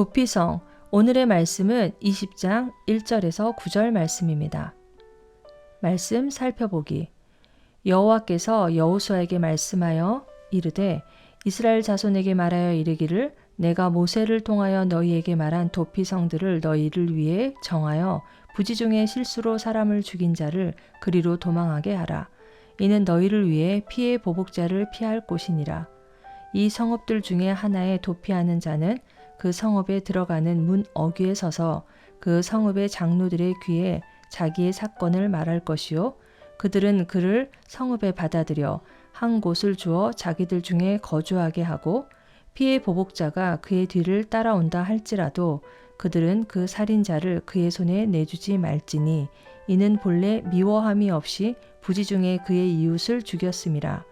도피성, 오늘의 말씀은 20장 1절에서 9절 말씀입니다. 말씀 살펴보기. 여호와께서 여호수아에게 말씀하여 이르되 이스라엘 자손에게 말하여 이르기를 내가 모세를 통하여 너희에게 말한 도피성들을 너희를 위해 정하여 부지 중에 실수로 사람을 죽인 자를 그리로 도망하게 하라. 이는 너희를 위해 피의 보복자를 피할 곳이니라. 이 성읍들 중에 하나에 도피하는 자는 그 성읍에 들어가는 문 어귀에 서서 그 성읍의 장로들의 귀에 자기의 사건을 말할 것이요 그들은 그를 성읍에 받아들여 한 곳을 주어 자기들 중에 거주하게 하고 피의 보복자가 그의 뒤를 따라온다 할지라도 그들은 그 살인자를 그의 손에 내주지 말지니 이는 본래 미워함이 없이 부지 중에 그의 이웃을 죽였음이라.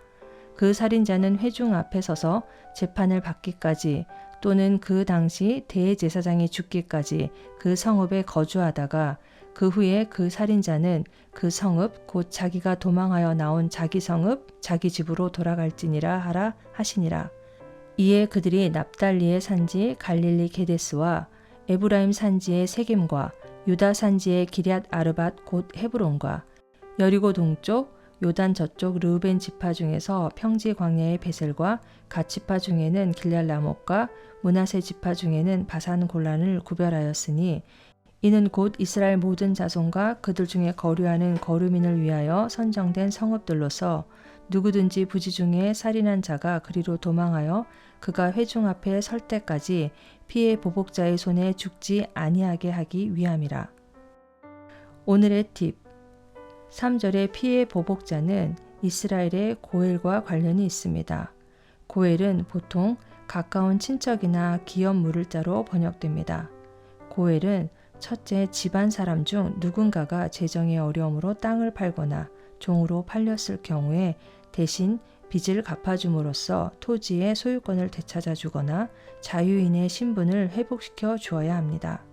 그 살인자는 회중 앞에 서서 재판을 받기까지 또는 그 당시 대제사장이 죽기까지 그 성읍에 거주하다가 그 후에 그 살인자는 그 성읍 곧 자기가 도망하여 나온 자기 성읍 자기 집으로 돌아갈지니라 하라 하시니라. 이에 그들이 납달리의 산지 갈릴리 게데스와 에브라임 산지의 세겜과 유다 산지의 기럇 아르밧 곧 헤브론과 여리고 동쪽 요단 저쪽 르우벤 지파 중에서 평지 광야의 베셀과 갓 지파 중에는 길랄 라못과 므낫세 지파 중에는 바산 골란을 구별하였으니 이는 곧 이스라엘 모든 자손과 그들 중에 거류하는 거류민을 위하여 선정된 성읍들로서 누구든지 부지 중에 살인한 자가 그리로 도망하여 그가 회중 앞에 설 때까지 피의 보복자의 손에 죽지 아니하게 하기 위함이라. 오늘의 팁. 3절의 피의 보복자는 이스라엘의 고엘과 관련이 있습니다. 고엘은 보통 가까운 친척이나 기업 물을 자로 번역됩니다. 고엘은 첫째 집안 사람 중 누군가가 재정의 어려움으로 땅을 팔거나 종으로 팔렸을 경우에 대신 빚을 갚아줌으로써 토지의 소유권을 되찾아 주거나 자유인의 신분을 회복시켜 주어야 합니다.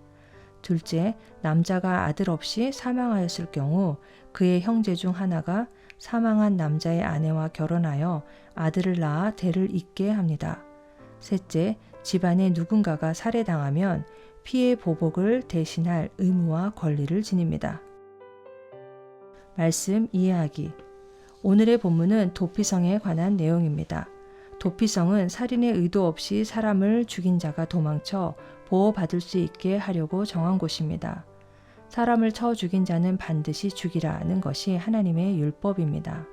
둘째, 남자가 아들 없이 사망하였을 경우 그의 형제 중 하나가 사망한 남자의 아내와 결혼하여 아들을 낳아 대를 잇게 합니다. 셋째, 집안에 누군가가 살해당하면 피의 보복을 대신할 의무와 권리를 지닙니다. 말씀 이해하기. 오늘의 본문은 도피성에 관한 내용입니다. 도피성은 살인의 의도 없이 사람을 죽인 자가 도망쳐 보호받을 수 있게 하려고 정한 곳입니다. 사람을 쳐 죽인 자는 반드시 죽이라는 것이 하나님의 율법입니다.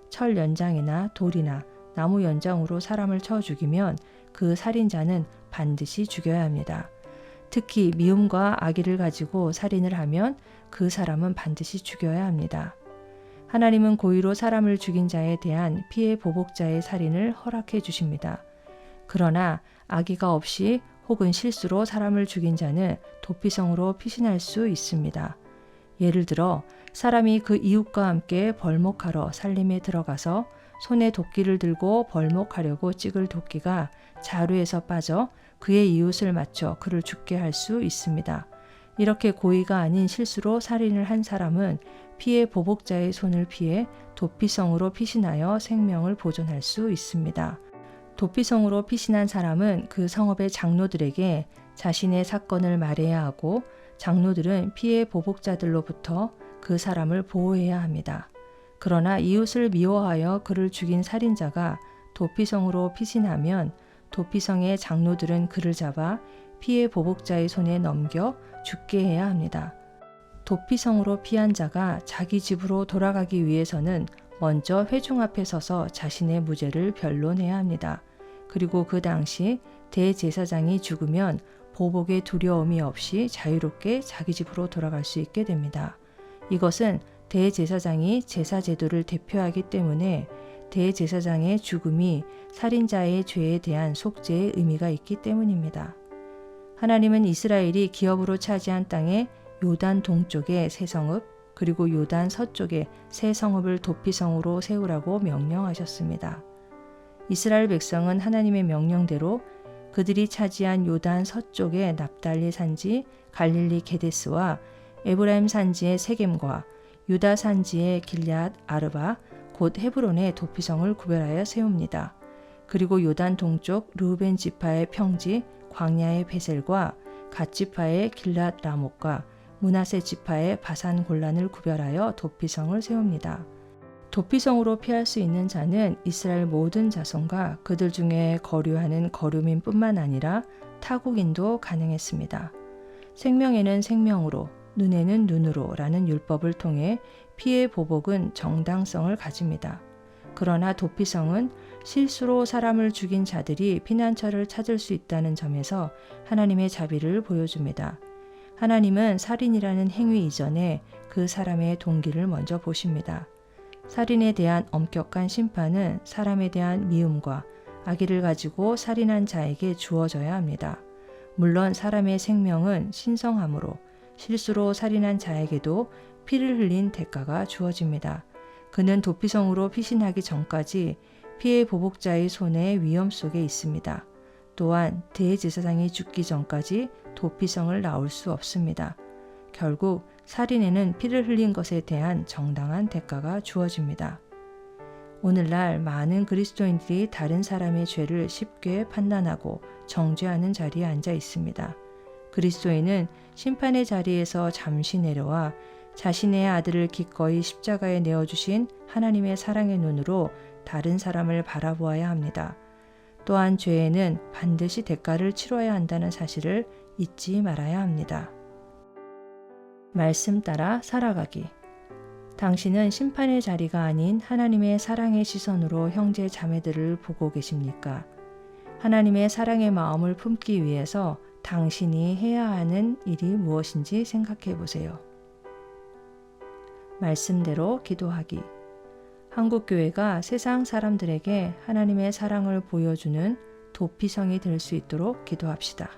철 연장이나 돌이나 나무 연장으로 사람을 쳐 죽이면 그 살인자는 반드시 죽여야 합니다. 특히 미움과 악의를 가지고 살인을 하면 그 사람은 반드시 죽여야 합니다. 하나님은 고의로 사람을 죽인 자에 대한 피의 보복자의 살인을 허락해 주십니다. 그러나 악의가 없이 혹은 실수로 사람을 죽인 자는 도피성으로 피신할 수 있습니다. 예를 들어 사람이 그 이웃과 함께 벌목하러 산림에 들어가서 손에 도끼를 들고 벌목하려고 찍을 도끼가 자루에서 빠져 그의 이웃을 맞춰 그를 죽게 할 수 있습니다. 이렇게 고의가 아닌 실수로 살인을 한 사람은 피의 보복자의 손을 피해 도피성으로 피신하여 생명을 보존할 수 있습니다. 도피성으로 피신한 사람은 그 성읍의 장로들에게 자신의 사건을 말해야 하고 장로들은 피의 보복자들로부터 그 사람을 보호해야 합니다. 그러나 이웃을 미워하여 그를 죽인 살인자가 도피성으로 피신하면 도피성의 장로들은 그를 잡아 피의 보복자의 손에 넘겨 죽게 해야 합니다. 도피성으로 피한 자가 자기 집으로 돌아가기 위해서는 먼저 회중 앞에 서서 자신의 무죄를 변론해야 합니다. 그리고 그 당시 대제사장이 죽으면 보복의 두려움이 없이 자유롭게 자기 집으로 돌아갈 수 있게 됩니다. 이것은 대제사장이 제사 제도를 대표하기 때문에 대제사장의 죽음이 살인자의 죄에 대한 속죄의 의미가 있기 때문입니다. 하나님은 이스라엘이 기업으로 차지한 땅에 요단 동쪽에 세 성읍 그리고 요단 서쪽에 세 성읍을 도피성으로 세우라고 명령하셨습니다. 이스라엘 백성은 하나님의 명령대로 그들이 차지한 요단 서쪽의 납달리 산지 갈릴리 게데스와 에브라임 산지의 세겜과 유다 산지의 길럇 아르바 곧 헤브론의 도피성을 구별하여 세웁니다. 그리고 요단 동쪽 르우벤 지파의 평지 광야의 베셀과 갓 지파의 길랏 라못과 므낫세 지파의 바산 골란을 구별하여 도피성을 세웁니다. 도피성으로 피할 수 있는 자는 이스라엘 모든 자손과 그들 중에 거류하는 거류민뿐만 아니라 타국인도 가능했습니다. 생명에는 생명으로, 눈에는 눈으로 라는 율법을 통해 피의 보복은 정당성을 가집니다. 그러나 도피성은 실수로 사람을 죽인 자들이 피난처를 찾을 수 있다는 점에서 하나님의 자비를 보여줍니다. 하나님은 살인이라는 행위 이전에 그 사람의 동기를 먼저 보십니다. 살인에 대한 엄격한 심판은 사람에 대한 미움과 악의를 가지고 살인한 자에게 주어져야 합니다. 물론 사람의 생명은 신성하므로 실수로 살인한 자에게도 피를 흘린 대가가 주어집니다. 그는 도피성으로 피신하기 전까지 피해 보복자의 손의 위험 속에 있습니다. 또한 대제사장이 죽기 전까지 도피성을 나올 수 없습니다. 결국 살인에는 피를 흘린 것에 대한 정당한 대가가 주어집니다. 오늘날 많은 그리스도인들이 다른 사람의 죄를 쉽게 판단하고 정죄하는 자리에 앉아 있습니다. 그리스도인은 심판의 자리에서 잠시 내려와 자신의 아들을 기꺼이 십자가에 내어주신 하나님의 사랑의 눈으로 다른 사람을 바라보아야 합니다. 또한 죄에는 반드시 대가를 치러야 한다는 사실을 잊지 말아야 합니다. 말씀 따라 살아가기. 당신은 심판의 자리가 아닌 하나님의 사랑의 시선으로 형제 자매들을 보고 계십니까? 하나님의 사랑의 마음을 품기 위해서 당신이 해야 하는 일이 무엇인지 생각해 보세요. 말씀대로 기도하기. 한국교회가 세상 사람들에게 하나님의 사랑을 보여주는 도피성이 될 수 있도록 기도합시다.